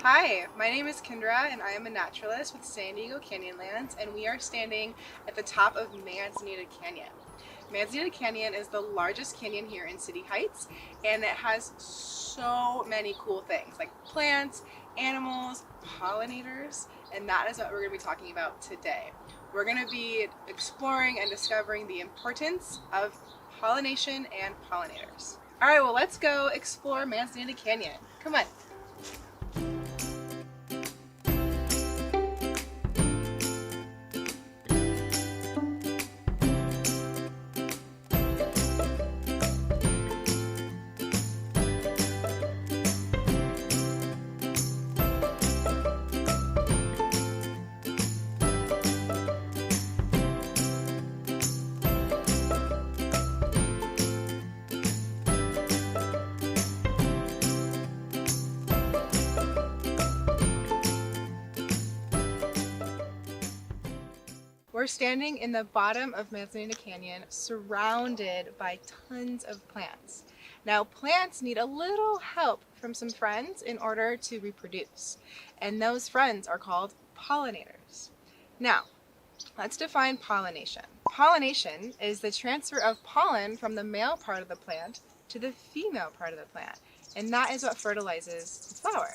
Hi, my name is Kendra and I am a naturalist with San Diego Canyonlands, and we are standing at the top of Manzanita Canyon. Manzanita Canyon is the largest canyon here in City Heights, and it has so many cool things like plants, animals, pollinators, and that is what we're going to be talking about today. We're going to be exploring and discovering the importance of pollination and pollinators. Alright, well let's go explore Manzanita Canyon. Come on. We're standing in the bottom of Manzanita Canyon, surrounded by tons of plants. Now, plants need a little help from some friends in order to reproduce, and those friends are called pollinators. Now, let's define pollination. Pollination is the transfer of pollen from the male part of the plant to the female part of the plant, and that is what fertilizes the flower.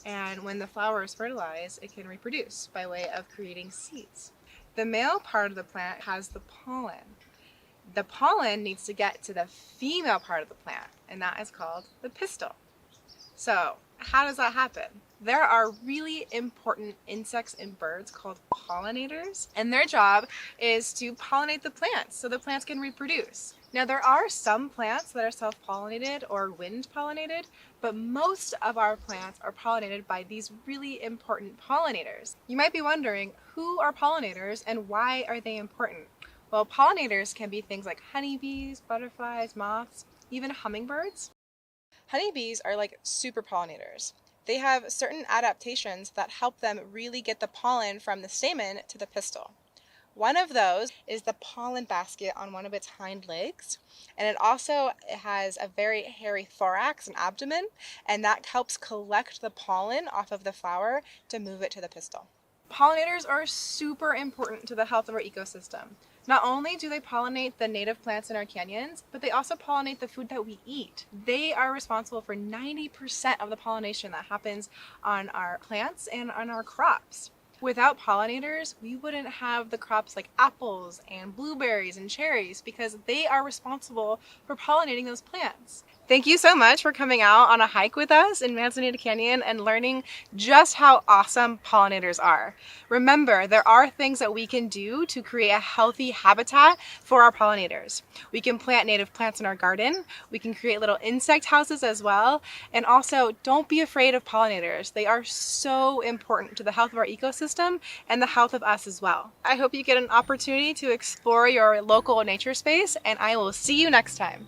And when the flower is fertilized, it can reproduce by way of creating seeds. The male part of the plant has the pollen. The pollen needs to get to the female part of the plant, and that is called the pistil. So, how does that happen? There are really important insects and birds called pollinators, and their job is to pollinate the plants so the plants can reproduce. Now, there are some plants that are self-pollinated or wind-pollinated, but most of our plants are pollinated by these really important pollinators. You might be wondering, who are pollinators and why are they important? Well, pollinators can be things like honeybees, butterflies, moths, even hummingbirds. Honeybees are like super pollinators. They have certain adaptations that help them really get the pollen from the stamen to the pistil. One of those is the pollen basket on one of its hind legs, and it also has a very hairy thorax and abdomen, and that helps collect the pollen off of the flower to move it to the pistil. Pollinators are super important to the health of our ecosystem. Not only do they pollinate the native plants in our canyons, but they also pollinate the food that we eat. They are responsible for 90% of the pollination that happens on our plants and on our crops. Without pollinators, we wouldn't have the crops like apples and blueberries and cherries because they are responsible for pollinating those plants. Thank you so much for coming out on a hike with us in Manzanita Canyon and learning just how awesome pollinators are. Remember, there are things that we can do to create a healthy habitat for our pollinators. We can plant native plants in our garden, we can create little insect houses as well, and also don't be afraid of pollinators. They are so important to the health of our ecosystem and the health of us as well. I hope you get an opportunity to explore your local nature space, and I will see you next time.